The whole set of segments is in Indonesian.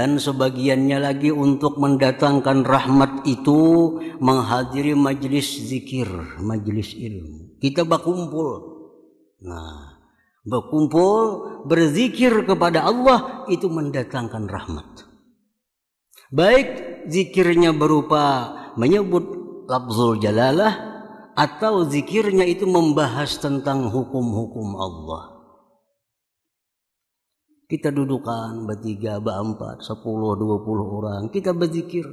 Dan sebagiannya lagi untuk mendatangkan rahmat itu menghadiri majlis zikir, majlis ilmu. Kita berkumpul. Nah, berkumpul berzikir kepada Allah itu mendatangkan rahmat. Baik zikirnya berupa menyebut lafzul jalalah atau zikirnya itu membahas tentang hukum-hukum Allah. Kita dudukan bertiga, berempat, 10, 20 orang. Kita berzikir.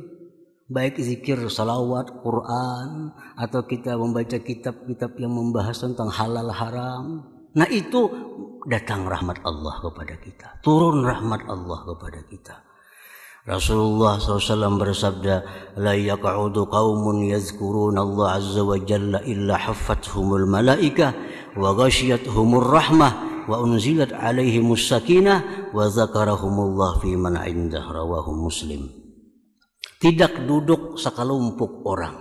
Baik zikir salawat, Quran. Atau kita membaca kitab-kitab yang membahas tentang halal haram. Nah itu datang rahmat Allah kepada kita. Turun rahmat Allah kepada kita. Rasulullah SAW bersabda, La yaq'udu qawmun yazkuruna Allah azza wa jalla illa haffathumul malaikah wa ghashiyatuhumur rahmah wa unzilat alaihimus sakinah wa zakarahumullah fi man indah, rawahu Muslim. Tidak duduk sekelompok orang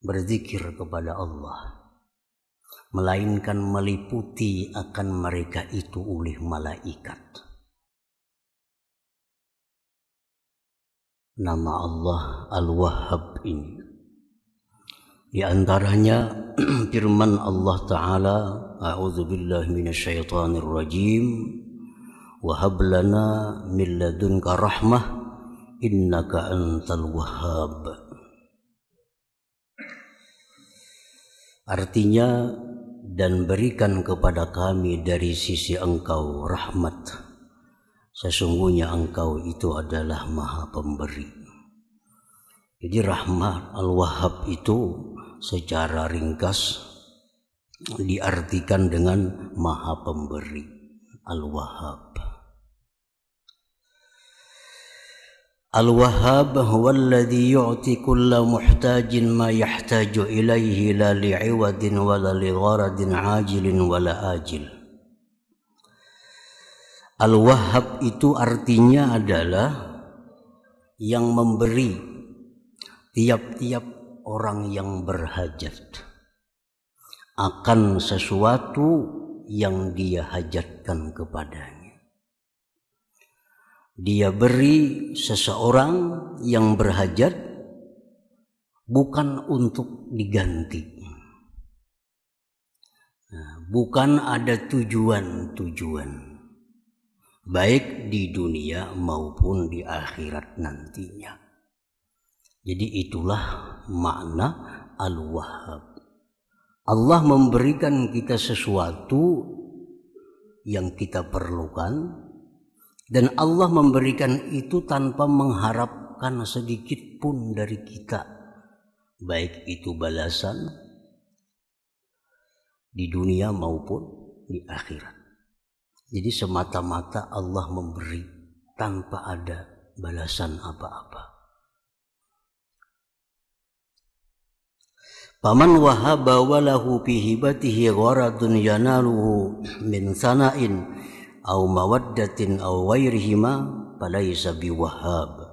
berzikir kepada Allah, melainkan meliputi akan mereka itu oleh malaikat. Nama Allah Al-Wahhab ini, di antaranya firman Allah Ta'ala, A'udzubillahi minasyaitonir rajim, wa hab lana min ladunka rahmah innaka antal wahhab. Artinya, dan berikan kepada kami dari sisi engkau rahmat. Sesungguhnya engkau itu adalah maha pemberi. Jadi rahmat Al-Wahhab itu secara ringkas diartikan dengan maha pemberi, Al-Wahhab. Al-Wahhab huwa alladhi yu'ti kulla muhtajin ma yahtaju ilaihi la li'iwadin wa la ligharadin ajilin wa la ajil. Al-Wahhab itu artinya adalah yang memberi tiap-tiap orang yang berhajat akan sesuatu yang dia hajatkan kepadanya. Dia beri seseorang yang berhajat bukan untuk diganti. Bukan ada tujuan-tujuan. Baik di dunia maupun di akhirat nantinya. Jadi itulah makna Al-Wahhab. Allah memberikan kita sesuatu yang kita perlukan, dan Allah memberikan itu tanpa mengharapkan sedikit pun dari kita, baik itu balasan di dunia maupun di akhirat. Jadi semata-mata Allah memberi tanpa ada balasan apa-apa. Faman wahaba walahu fi hibatihi gharadun yanaluhu min sana'in aw mawaddatin aw ghairihima falaysa biwahhab.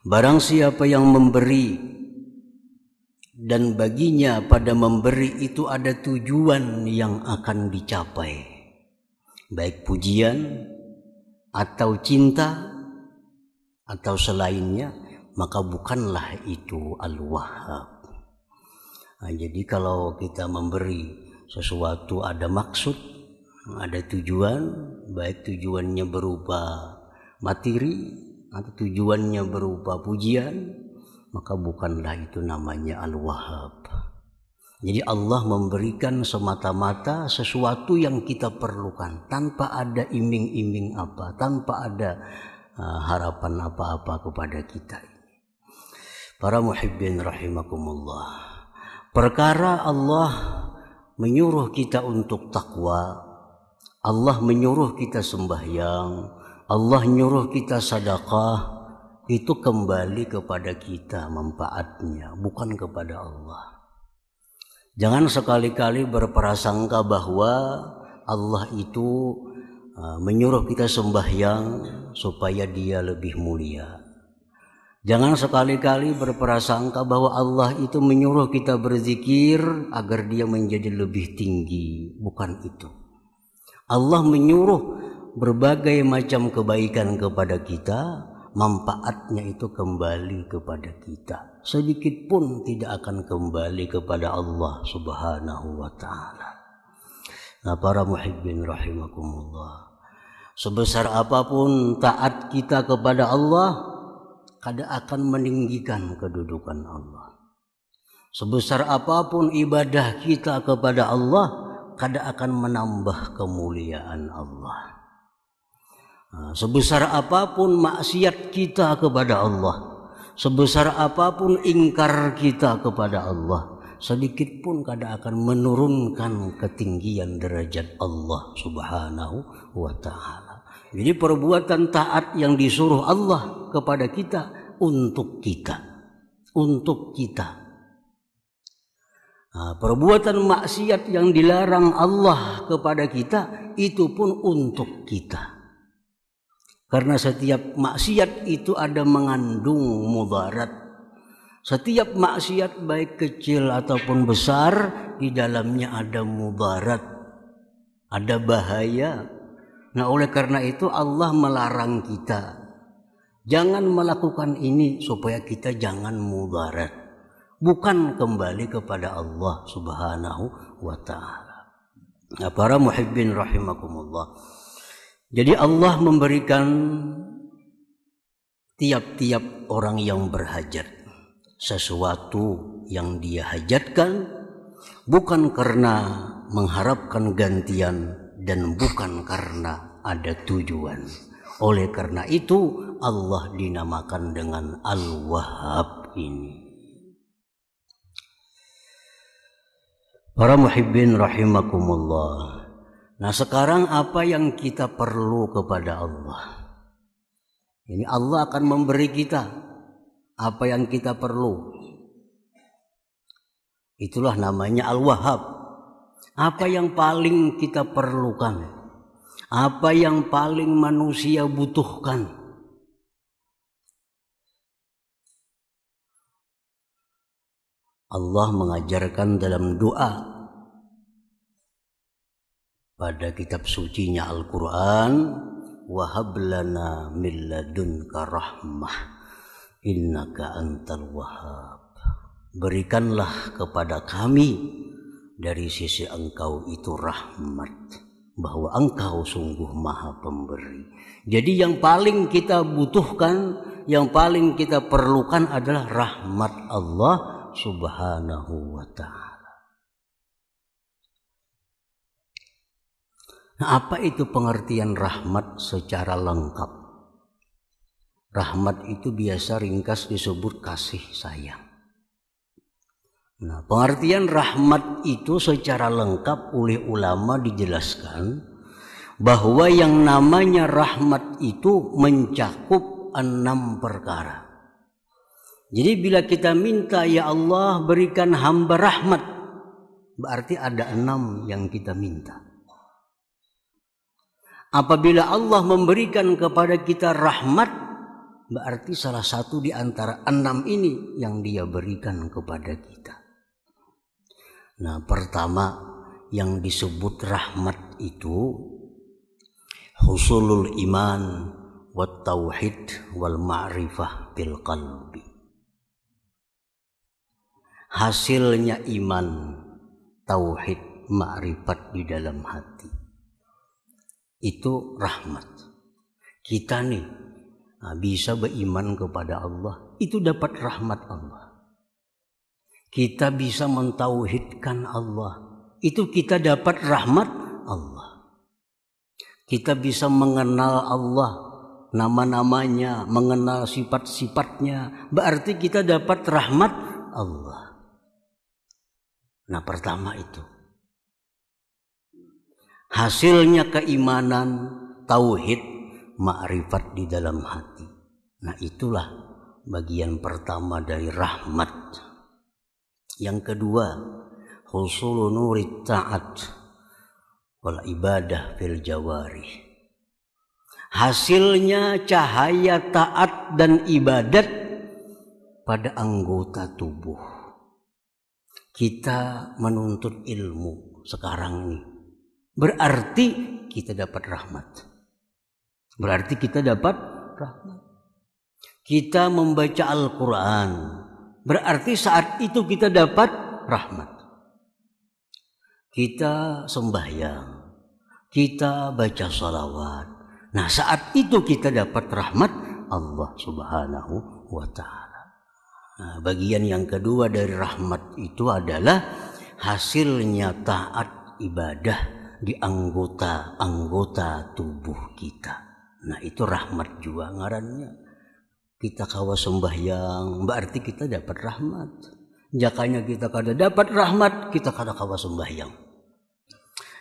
Barang siapa yang memberi dan baginya pada memberi itu ada tujuan yang akan dicapai, baik pujian atau cinta atau selainnya, maka bukanlah itu Al-Wahhab. Nah, jadi kalau kita memberi sesuatu ada maksud, ada tujuan, baik tujuannya berupa materi atau tujuannya berupa pujian, maka bukanlah itu namanya Al-Wahhab. Jadi Allah memberikan semata-mata sesuatu yang kita perlukan tanpa ada iming-iming apa, tanpa ada harapan apa-apa kepada kita. Para muhibbin rahimakumullah. Perkara Allah menyuruh kita untuk takwa, Allah menyuruh kita sembahyang, Allah menyuruh kita sedekah, itu kembali kepada kita manfaatnya, bukan kepada Allah. Jangan sekali-kali berprasangka bahwa Allah itu menyuruh kita sembahyang supaya dia lebih mulia. Jangan sekali-kali berprasangka bahwa Allah itu menyuruh kita berzikir agar dia menjadi lebih tinggi. Bukan itu. Allah menyuruh berbagai macam kebaikan kepada kita, manfaatnya itu kembali kepada kita. Sedikit pun tidak akan kembali kepada Allah Subhanahu wa ta'ala. Nah, para muhibbin rahimakumullah, sebesar apapun taat kita kepada Allah, kada akan meninggikan kedudukan Allah. Sebesar apapun ibadah kita kepada Allah, kada akan menambah kemuliaan Allah. Nah, sebesar apapun maksiat kita kepada Allah, sebesar apapun ingkar kita kepada Allah, sedikit pun kada akan menurunkan ketinggian derajat Allah Subhanahu wa ta'ala. Jadi perbuatan taat yang disuruh Allah kepada kita untuk kita, untuk kita. Nah, perbuatan maksiat yang dilarang Allah kepada kita itu pun untuk kita. Karena setiap maksiat itu ada mengandung mudarat. Setiap maksiat baik kecil ataupun besar, di dalamnya ada mudarat, ada bahaya. Nah, oleh karena itu Allah melarang kita, jangan melakukan ini supaya kita jangan mudarat, bukan kembali kepada Allah Subhanahu wa ta'ala. Nah, para muhibbin rahimakumullah, jadi Allah memberikan tiap-tiap orang yang berhajat sesuatu yang dia hajatkan, bukan karena mengharapkan gantian dan bukan karena ada tujuan. Oleh karena itu Allah dinamakan dengan Al-Wahhab ini. Para muhibbin rahimakumullah. Nah, sekarang apa yang kita perlu kepada Allah? Ini Allah akan memberi kita apa yang kita perlu. Itulah namanya Al-Wahhab. Apa yang paling kita perlukan? Apa yang paling manusia butuhkan? Allah mengajarkan dalam doa pada kitab sucinya Al-Quran, wahab lana min ladunka rahmah innaka antal wahhab. Berikanlah kepada kami dari sisi engkau itu rahmat, bahwa engkau sungguh maha pemberi. Jadi yang paling kita butuhkan, yang paling kita perlukan adalah rahmat Allah Subhanahu wa ta'ala. Nah, apa itu pengertian rahmat secara lengkap? Rahmat itu biasa ringkas disebut kasih sayang. Nah, pengertian rahmat itu secara lengkap oleh ulama dijelaskan bahwa yang namanya rahmat itu mencakup 6 perkara. Jadi bila kita minta, ya Allah berikan hamba rahmat, berarti ada 6 yang kita minta. Apabila Allah memberikan kepada kita rahmat, berarti salah satu di antara 6 ini yang dia berikan kepada kita. Nah, pertama yang disebut rahmat itu husulul iman wat tauhid wal ma'rifah bil qalbi. Hasilnya iman, tauhid, ma'rifat di dalam hati. Itu rahmat. Kita nih bisa beriman kepada Allah, itu dapat rahmat Allah. Kita bisa mentauhidkan Allah, itu kita dapat rahmat Allah. Kita bisa mengenal Allah, nama-namanya, mengenal sifat-sifatnya, berarti kita dapat rahmat Allah. Nah, pertama itu hasilnya keimanan, tauhid, ma'rifat di dalam hati. Nah, itulah bagian pertama dari rahmat. Yang kedua, husulu nurit ta'at wal ibadah fil jawarih. Hasilnya cahaya taat dan ibadat pada anggota tubuh. Kita menuntut ilmu sekarang ini, berarti kita dapat rahmat. Berarti kita dapat rahmat. Kita membaca Al-Quran, berarti saat itu kita dapat rahmat. Kita sembahyang, kita baca salawat. Nah, saat itu kita dapat rahmat Allah Subhanahu wa Ta'ala. Nah, bagian yang kedua dari rahmat itu adalah hasilnya taat ibadah di anggota-anggota tubuh kita. Nah, itu rahmat juga ngarannya. Kita kawa sembahyang, berarti kita dapat rahmat. Jakanya kita kada dapat rahmat, kita kada kawa sembahyang.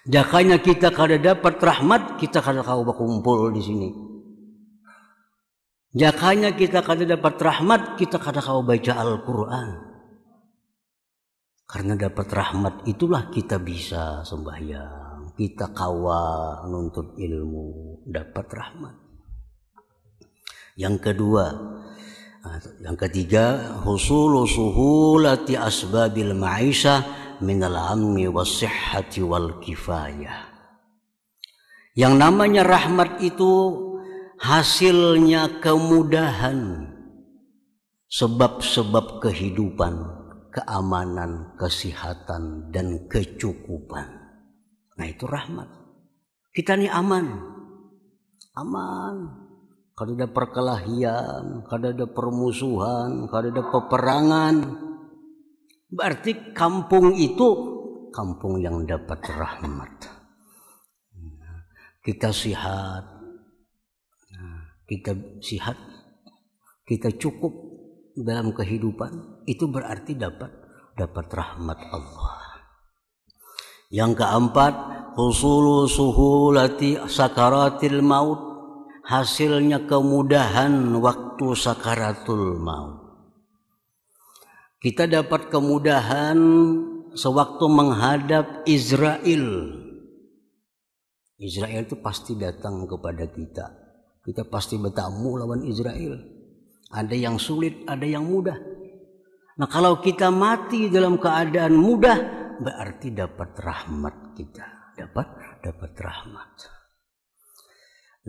Jakanya kita kada dapat rahmat, kita kada kawa berkumpul di sini. Jakanya kita kada dapat rahmat, kita kada kawa baca Al-Quran. Karena dapat rahmat itulah kita bisa sembahyang, kita kawa nuntut ilmu, dapat rahmat. Yang kedua, yang ketiga, husulu suhulati asbabil ma'isyah minal amni was-sihhati wal kifayah. Yang namanya rahmat itu hasilnya kemudahan, sebab-sebab kehidupan, keamanan, kesehatan, dan kecukupan. Nah, itu rahmat. Kita ini aman. Kada ada perkelahian, kada ada permusuhan, kada ada peperangan. Berarti kampung itu kampung yang dapat rahmat. Kita sehat, kita cukup dalam kehidupan, itu berarti dapat rahmat Allah. Yang keempat, husulu suhulati sakaratil maut, hasilnya kemudahan waktu sakaratul maut. Kita dapat kemudahan sewaktu menghadap Israel. Israel itu pasti datang kepada kita. Kita pasti bertamu lawan Israel. Ada yang sulit, ada yang mudah. Nah, kalau kita mati dalam keadaan mudah, berarti dapat rahmat kita. Dapat rahmat.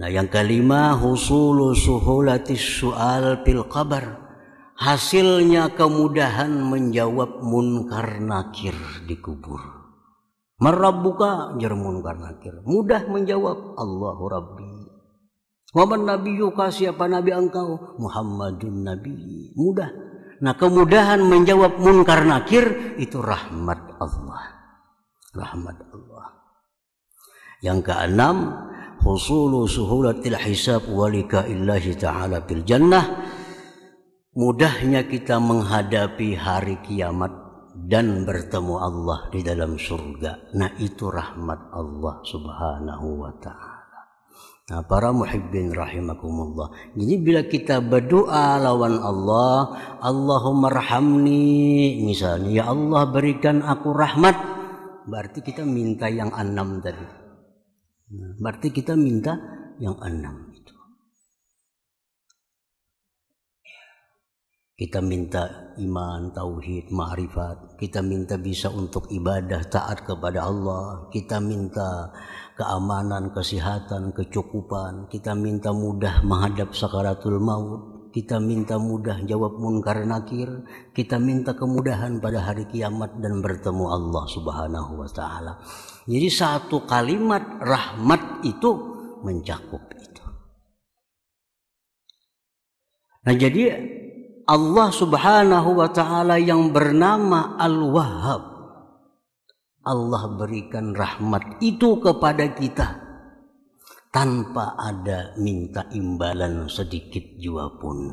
Nah, yang kelima, husulu suhulatis su'al fil qabr, hasilnya kemudahan menjawab munkar nakir di kubur. Marabbuka, jar munkar nakir, mudah menjawab, Allahu Rabbi. Wa man nabiyyuka, siapa nabi engkau? Muhammadun nabi. Mudah. Nah, kemudahan menjawab munkar nakir itu rahmat Allah. Rahmat Allah. Yang keenam, husulu suhulatil hisab walika illahi ta'ala fil jannah, mudahnya kita menghadapi hari kiamat dan bertemu Allah di dalam surga. Nah, itu rahmat Allah Subhanahu wa Ta'ala. Nah, para muhibbin rahimakumullah. Jadi bila kita berdoa lawan Allah, Allahumma rahamni, misalnya, ya Allah berikan aku rahmat, berarti kita minta yang 6 tadi. Berarti kita minta yang 6 itu. Kita minta iman, tauhid, ma'rifat. Kita minta bisa untuk ibadah, taat kepada Allah. Kita minta keamanan, kesehatan, kecukupan. Kita minta mudah menghadap sakaratul maut. Kita minta mudah jawab munkar nakir. Kita minta kemudahan pada hari kiamat dan bertemu Allah Subhanahu wa Ta'ala. Jadi satu kalimat rahmat itu mencakup itu. Nah, jadi Allah Subhanahu wa Ta'ala yang bernama Al-Wahhab, Allah berikan rahmat itu kepada kita tanpa ada minta imbalan sedikit jua pun,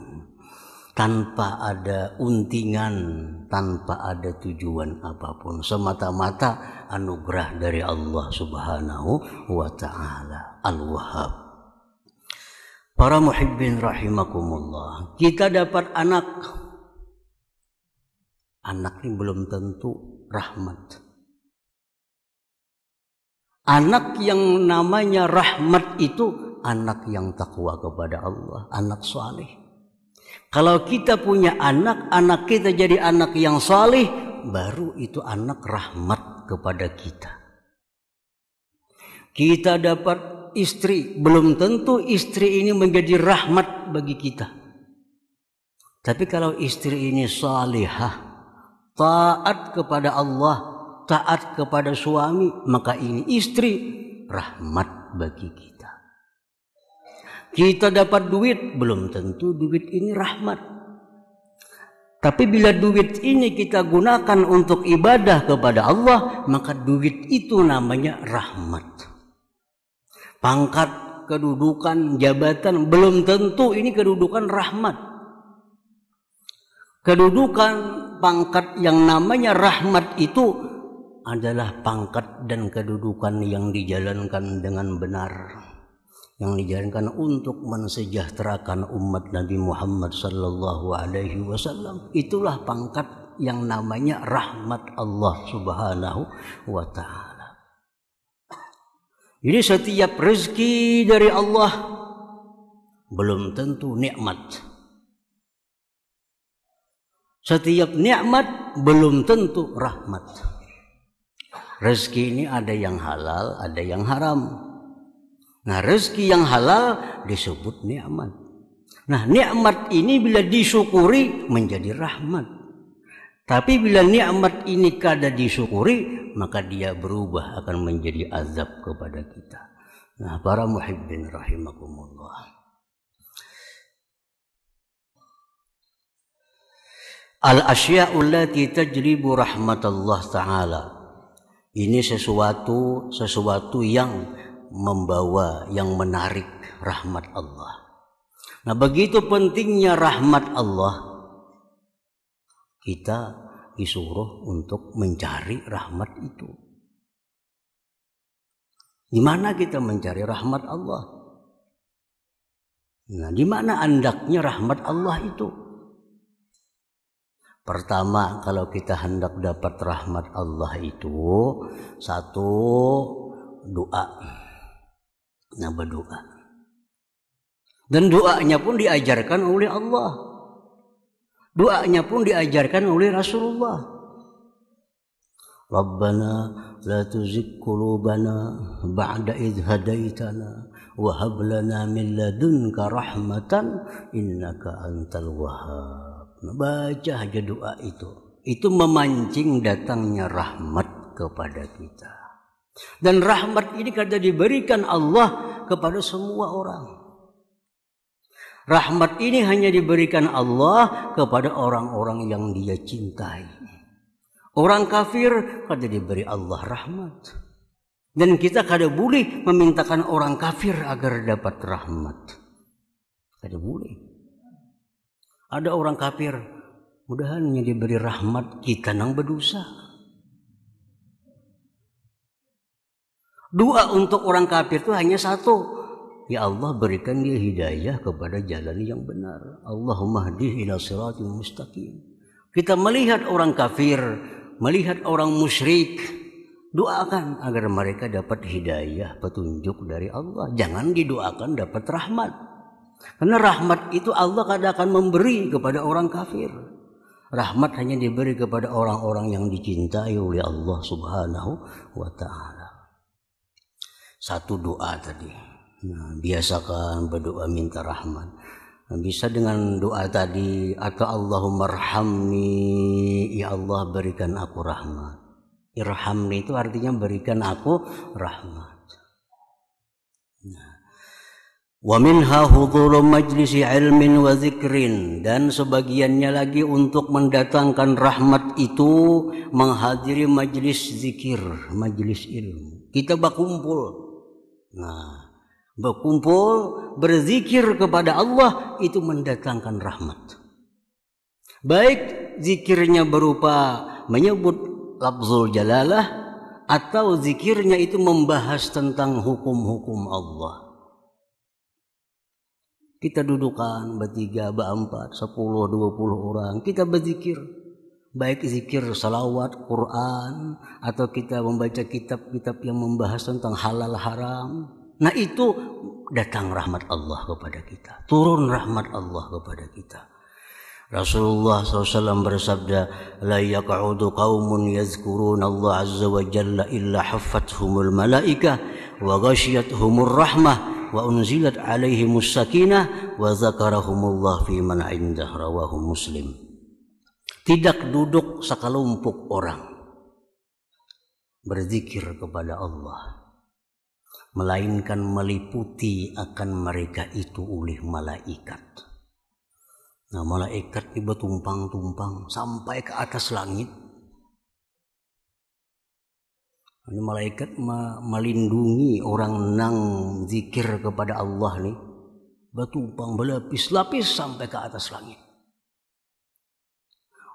tanpa ada untingan, tanpa ada tujuan apapun, semata-mata anugerah dari Allah Subhanahu wa Ta'ala. Al-Wahhab. Para muhibbin rahimakumullah, kita dapat anak. Anak ini belum tentu rahmat. Anak yang namanya rahmat itu anak yang takwa kepada Allah, anak saleh. Kalau kita punya anak, anak kita jadi anak yang saleh, baru itu anak rahmat kepada kita. Kita dapat istri, belum tentu istri ini menjadi rahmat bagi kita. Tapi kalau istri ini salihah, taat kepada Allah, taat kepada suami, maka ini istri rahmat bagi kita. Kita dapat duit, belum tentu duit ini rahmat. Tapi bila duit ini kita gunakan untuk ibadah kepada Allah, maka duit itu namanya rahmat. Pangkat, kedudukan, jabatan, belum tentu ini kedudukan rahmat. Kedudukan, pangkat yang namanya rahmat itu adalah pangkat dan kedudukan yang dijalankan dengan benar, yang dijalankan untuk mensejahterakan umat Nabi Muhammad sallallahu alaihi wasallam. Itulah pangkat yang namanya rahmat Allah Subhanahu wa taala. Jadi setiap rezeki dari Allah belum tentu nikmat. Setiap nikmat belum tentu rahmat. Rezeki ini ada yang halal, ada yang haram. Nah, rezeki yang halal disebut nikmat. Nah, nikmat ini bila disyukuri menjadi rahmat. Tapi bila nikmat ini kada disyukuri, maka dia berubah akan menjadi azab kepada kita. Nah, para muhibbin rahimakumullah. Al-asya'u allati tajlibu rahmatallah ta'ala. Ini sesuatu yang membawa, yang menarik rahmat Allah. Nah, begitu pentingnya rahmat Allah, kita disuruh untuk mencari rahmat itu. Di mana kita mencari rahmat Allah? Nah, di mana andaknya rahmat Allah itu? Pertama, kalau kita hendak dapat rahmat Allah itu, satu, doa. Nah, berdoa. Dan doanya pun diajarkan oleh Allah. Doanya pun diajarkan oleh Rasulullah. Rabbana la tuzigh qulubana ba'da idh hadaitana wa hab lana min ladunka rahmatan innaka antal wahhab. Baca aja doa itu memancing datangnya rahmat kepada kita. Dan rahmat ini kada diberikan Allah kepada semua orang. Rahmat ini hanya diberikan Allah kepada orang-orang yang dia cintai. Orang kafir kada diberi Allah rahmat. Dan kita kada boleh memintakan orang kafir agar dapat rahmat. Kada boleh. Ada orang kafir, mudahannya diberi rahmat, kita nang berdosa. Doa untuk orang kafir itu hanya satu. Ya Allah, berikan dia hidayah kepada jalan yang benar. Allahumma hdih ila siratil mustaqim. Kita melihat orang kafir, melihat orang musyrik, doakan agar mereka dapat hidayah, petunjuk dari Allah. Jangan didoakan dapat rahmat. Karena rahmat itu Allah kadang akan memberi kepada orang kafir. Rahmat hanya diberi kepada orang-orang yang dicintai oleh Allah Subhanahu wa ta'ala. Satu doa tadi. Nah, biasakan berdoa minta rahmat. Nah, bisa dengan doa tadi, atau Allahumma arhamni, ya Allah berikan aku rahmat. Irhamni itu artinya berikan aku rahmat. Nah, wa minha hudhuru majlisi ilmin wa zikrin, dan sebagiannya lagi untuk mendatangkan rahmat itu menghadiri majlis zikir, majlis ilmu. Kita berkumpul. Nah, berkumpul berzikir kepada Allah itu mendatangkan rahmat. Baik zikirnya berupa menyebut lafzul jalalah atau zikirnya itu membahas tentang hukum-hukum Allah. Kita dudukan bertiga, berempat, 10, 20 orang. Kita berzikir. Baik zikir salawat, Quran, atau kita membaca kitab-kitab yang membahas tentang halal haram. Nah, itu datang rahmat Allah kepada kita. Turun rahmat Allah kepada kita. Rasulullah SAW bersabda, la yaq'udu qaumun yazkuruna Allah azza wa jalla illa haffathumul malaikah wa ghasyiyatuhumur rahmah wa unzilat alaihimus sakinah wa zakarahumullah fi man indah, rawahu Muslim. Tidak duduk sekelompok orang berzikir kepada Allah, melainkan meliputi akan mereka itu oleh malaikat. Nah, malaikat tiba tumpang-tumpang sampai ke atas langit. Ini malaikat melindungi orang nang zikir kepada Allah nih, bertumpang berlapis-lapis sampai ke atas langit.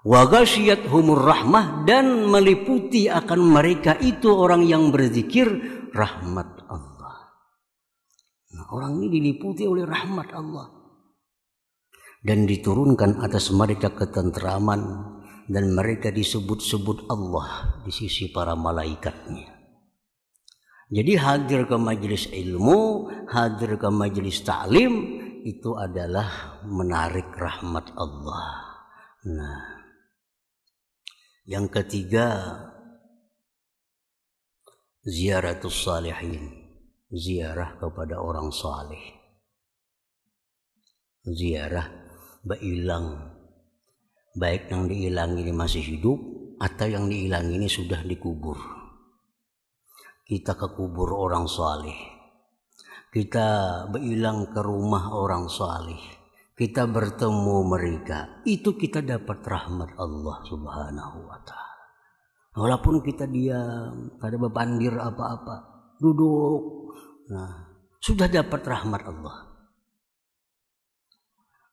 Wa ghasyiyatuhumur rahmah, dan meliputi akan mereka itu orang yang berzikir rahmat Allah. Nah, orang ini diliputi oleh rahmat Allah dan diturunkan atas mereka ketenteraman, dan mereka disebut-sebut Allah di sisi para malaikatnya. Jadi hadir ke majelis ilmu, hadir ke majelis ta'lim, itu adalah menarik rahmat Allah. Nah, yang ketiga, ziaratus salihin, ziarah kepada orang saleh. Ziarah bailang, baik yang diilang ini masih hidup atau yang diilang ini sudah dikubur. Kita ke kubur orang saleh, kita bailang ke rumah orang saleh, kita bertemu mereka, itu kita dapat rahmat Allah Subhanahu wa ta'ala. Walaupun kita diam, ada bebandir apa-apa, duduk, nah, sudah dapat rahmat Allah.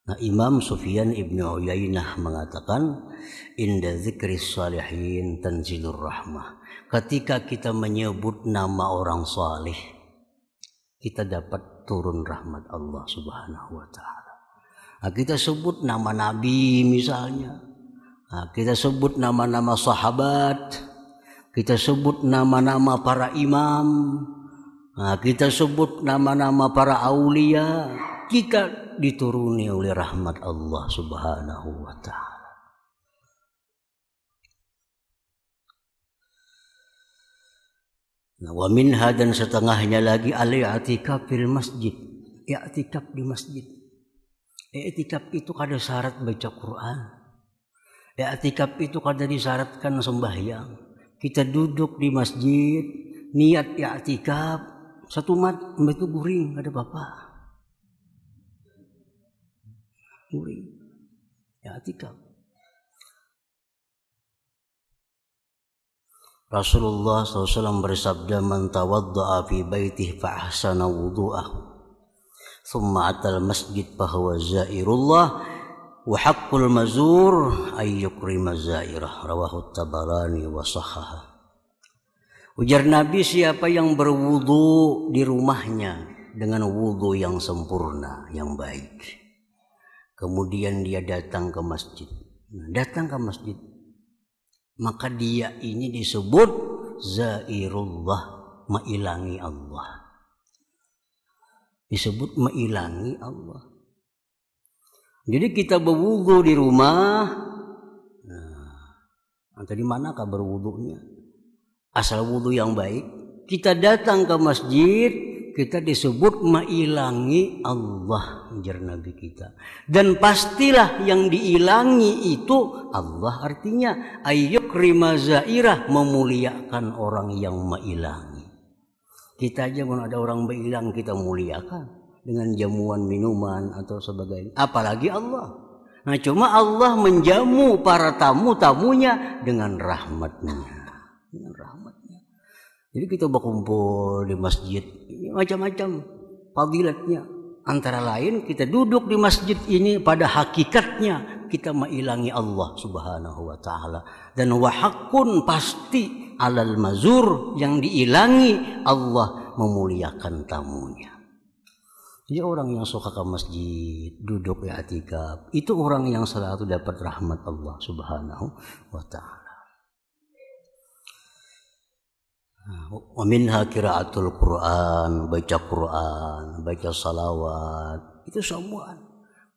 Nah, Imam Sufyan Ibnu Uyainah mengatakan, inda zikris salihin tanzilur rahmah. Ketika kita menyebut nama orang saleh, kita dapat turun rahmat Allah Subhanahu wa ta'ala. Nah, kita sebut nama Nabi misalnya, nah, kita sebut nama-nama sahabat, kita sebut nama-nama para imam, nah, kita sebut nama-nama para aulia, kita dituruni oleh rahmat Allah Subhanahu wa ta'ala. Nah, wa minha, dan setengahnya lagi, al-i'tikaf fil masjid, i'tikaf di masjid. I'tikaf itu kada syarat baca Quran. I'tikaf itu kada disyaratkan sembahyang. Kita duduk di masjid, niat i'tikaf, satu mat itu guring, ada apa-apa. Guring. I'tikaf. Rasulullah SAW bersabda, man tawadda'a fi baitihi fa ahsana wudu'ahu thumma atal masjid fahuwa zairullah wa haqqul mazur ay yukrima zairah, rawahu Tabarani wa sahhaha. Ujar Nabi, siapa yang berwudu di rumahnya dengan wudu yang sempurna, yang baik, kemudian dia datang ke masjid, maka dia ini disebut zairullah, mailangi Allah. Disebut mailangi Allah. Jadi kita berwudu di rumah. Nah, di manakah berwudunya? Asal wudu yang baik. Kita datang ke masjid, kita disebut mailangi Allah, ujar Nabi kita. Dan pastilah yang diilangi itu Allah, artinya ayyukrima zairah, memuliakan orang yang mailangi. Kita aja kalau ada orang berilang kita muliakan dengan jamuan minuman atau sebagainya, apalagi Allah. Nah, cuma Allah menjamu para tamu-tamunya dengan rahmatnya, dengan rahmatnya. Jadi kita berkumpul di masjid, ini macam-macam fadilatnya. Antara lain kita duduk di masjid ini pada hakikatnya kita mailangi Allah Subhanahu wa ta'ala. Dan wahakun, pasti alal mazur, yang diilangi Allah memuliakan tamunya. Jadi orang yang suka ke masjid, duduk i'tikaf, itu orang yang selalu dapat rahmat Allah Subhanahu wa ta'ala. Wa minha qiraatul Quran, baca salawat, itu semua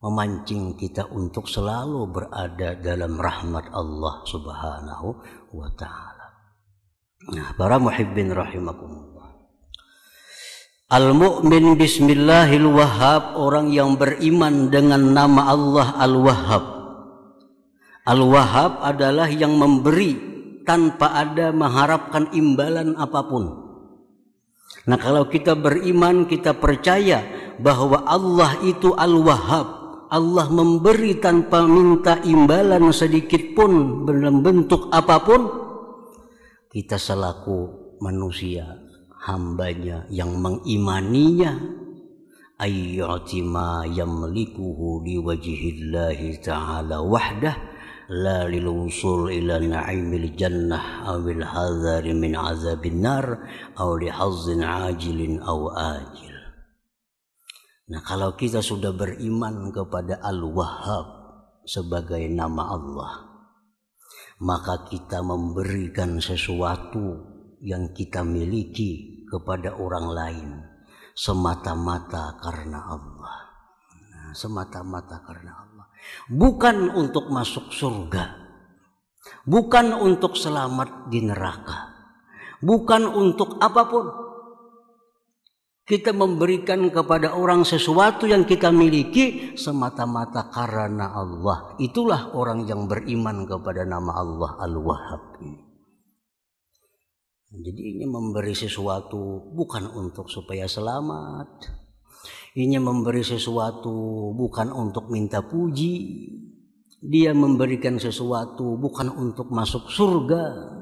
memancing kita untuk selalu berada dalam rahmat Allah Subhanahu wa ta'ala. Nah, para muhibbin rahimakumullah, Al-mu'min bismillahil wahhab, orang yang beriman dengan nama Allah Al-Wahhab. Al-Wahhab adalah yang memberi tanpa ada mengharapkan imbalan apapun. Nah, kalau kita beriman, kita percaya bahwa Allah itu Al-Wahhab, Allah memberi tanpa minta imbalan sedikit pun dalam bentuk apapun, kita selaku manusia, hambanya yang mengimaninya, ayyati ma yamlikuhu liwajhillahi ta'ala wahdah la lil wusul ila na'imil jannah awil hadzari min azabin nar aw li hazzin ajilin aw ajil. Nah, kalau kita sudah beriman kepada Al-Wahhab sebagai nama Allah, maka kita memberikan sesuatu yang kita miliki kepada orang lain semata-mata karena Allah. Nah, semata-mata karena Allah. Bukan untuk masuk surga, bukan untuk selamat di neraka, bukan untuk apapun. Kita memberikan kepada orang sesuatu yang kita miliki semata-mata karena Allah. Itulah orang yang beriman kepada nama Allah Al-Wahhab ini. Jadi ini memberi sesuatu bukan untuk supaya selamat. Ini memberi sesuatu bukan untuk minta puji. Dia memberikan sesuatu bukan untuk masuk surga.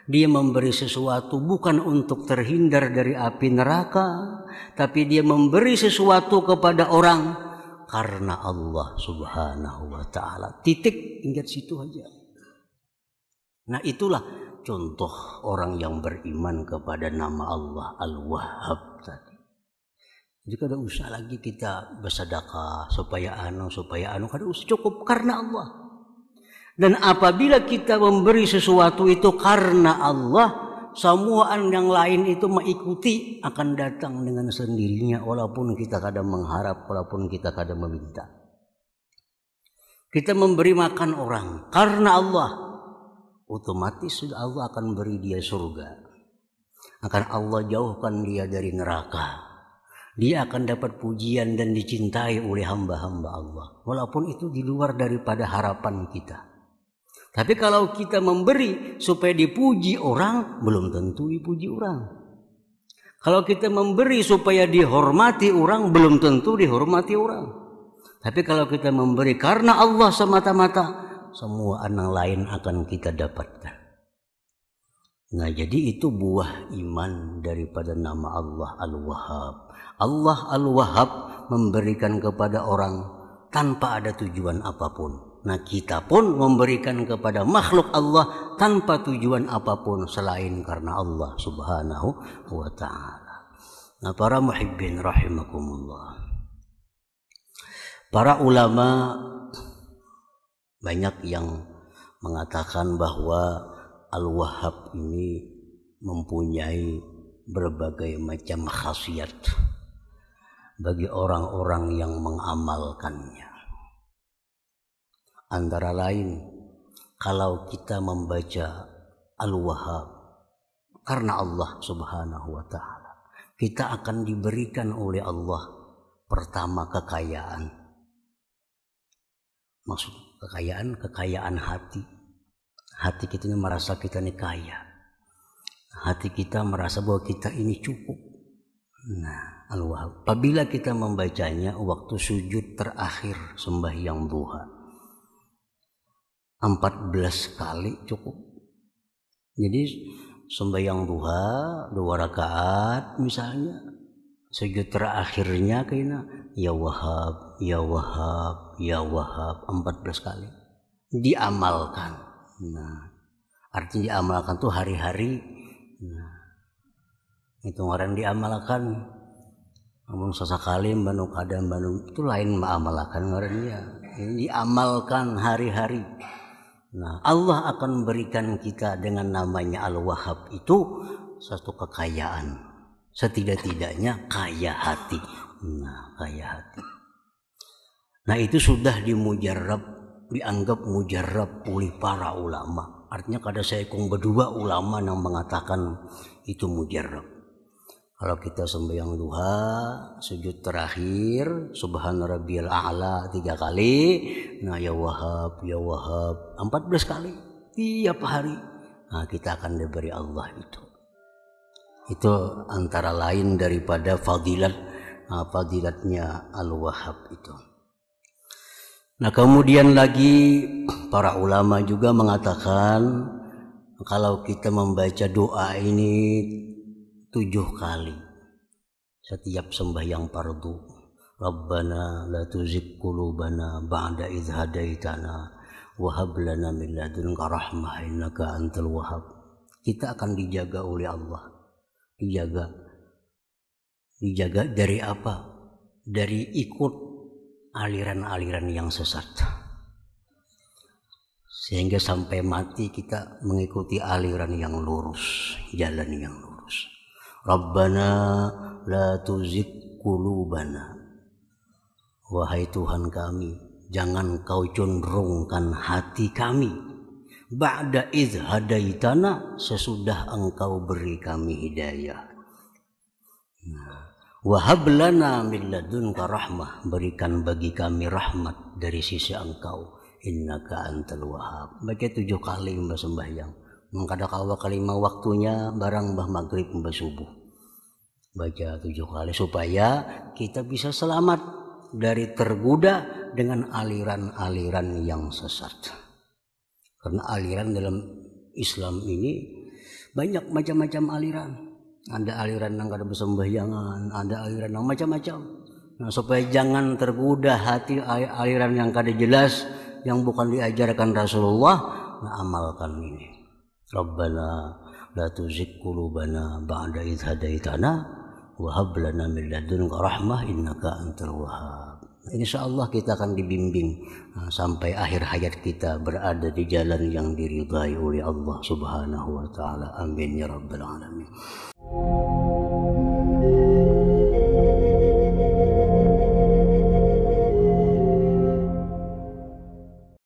Dia memberi sesuatu bukan untuk terhindar dari api neraka. Tapi dia memberi sesuatu kepada orang karena Allah Subhanahu wa ta'ala. Titik, ingat situ aja. Nah, itulah contoh orang yang beriman kepada nama Allah Al-Wahhab tadi. Jadi kada usah lagi kita bersedekah supaya kada usah, cukup karena Allah. Dan apabila kita memberi sesuatu itu karena Allah, semua yang lain itu mengikuti, akan datang dengan sendirinya walaupun kita kada mengharap, walaupun kita kada meminta. Kita memberi makan orang karena Allah, otomatis sudah Allah akan beri dia surga. Akan Allah jauhkan dia dari neraka. Dia akan dapat pujian dan dicintai oleh hamba-hamba Allah. Walaupun itu di luar daripada harapan kita. Tapi kalau kita memberi supaya dipuji orang, belum tentu dipuji orang. Kalau kita memberi supaya dihormati orang, belum tentu dihormati orang. Tapi kalau kita memberi karena Allah semata-mata, semua anak lain akan kita dapatkan. Nah, jadi itu buah iman daripada nama Allah Al-Wahhab. Allah Al-Wahhab memberikan kepada orang tanpa ada tujuan apapun. Nah, kita pun memberikan kepada makhluk Allah tanpa tujuan apapun selain karena Allah Subhanahu wa ta'ala. Nah, para muhibbin rahimakumullah. Para ulama banyak yang mengatakan bahwa Al-Wahhab ini mempunyai berbagai macam khasiat bagi orang-orang yang mengamalkannya. Antara lain, kalau kita membaca Al-Wahhab karena Allah Subhanahu wa ta'ala, kita akan diberikan oleh Allah pertama kekayaan. Maksud kekayaan hati. Hati kita ini merasa kita ini kaya. Hati kita merasa bahwa kita ini cukup. Nah, Al-Wahhab, apabila kita membacanya waktu sujud terakhir sembahyang duha, 14 kali cukup. Jadi sembahyang duha 2 rakaat misalnya, sujud terakhirnya kayaknya ya Wahhab, ya Wahhab, ya Wahhab 14 kali. Diamalkan. Nah, artinya diamalkan tuh hari-hari. Nah, itu orang diamalkan. Namun sesekali banu kadang banu itu lain mengamalkan orangnya. Ini diamalkan hari-hari. Nah, Allah akan berikan kita dengan namanya Al-Wahhab itu satu kekayaan. Setidak-tidaknya kaya hati. Nah, kaya hati. Nah, itu sudah dianggap mujarrab oleh para ulama. Artinya kada saya kong berdua ulama yang mengatakan itu mujarrab. Kalau kita sembahyang duha, sujud terakhir, subhana rabbiyal a'la 3 kali, nah ya Wahhab 14 kali tiap hari. Nah, kita akan diberi Allah itu. Itu antara lain daripada fadilatnya Al-Wahhab itu. Nah, kemudian lagi para ulama juga mengatakan kalau kita membaca doa ini 7 kali setiap sembahyang fardu. Rabbana la tuzigh qulubana ba'da idh hadaitana wa hab lana min ladunka rahmah innaka antal wahhab. Kita akan dijaga oleh Allah. Dijaga dari apa? Dari ikut aliran-aliran yang sesat. Sehingga sampai mati kita mengikuti aliran yang lurus, jalan yang lurus. Rabbana la tuzigh qulubana. Wahai Tuhan kami, jangan kau condrongkan hati kami. Ba'da idh hadaitana, sesudah engkau beri kami hidayah. Wa hab lana min ladunka rahmah, berikan bagi kami rahmat dari sisi engkau. Innaka antal wahhab. Baca 7 kali mbah sembahyang. Mengkada kawa kelima waktunya barang mbah maghrib mbah subuh. Baca 7 kali supaya kita bisa selamat dari tergoda dengan aliran-aliran yang sesat. Karena aliran dalam Islam ini banyak macam-macam aliran. Ada aliran yang kada bersembahyangan, ada aliran yang macam-macam. Nah, supaya jangan tergoda hati aliran yang kada jelas, yang bukan diajarkan Rasulullah, nah amalkan ini. Rabbana la tuzigh qulubana ba'da idh hadaitana wa hab lana min ladunka rahmah innaka antal wahhab. Insyaallah kita akan dibimbing sampai akhir hayat kita berada di jalan yang diridhai oleh Allah Subhanahu wa taala. Amin ya rabbal alamin.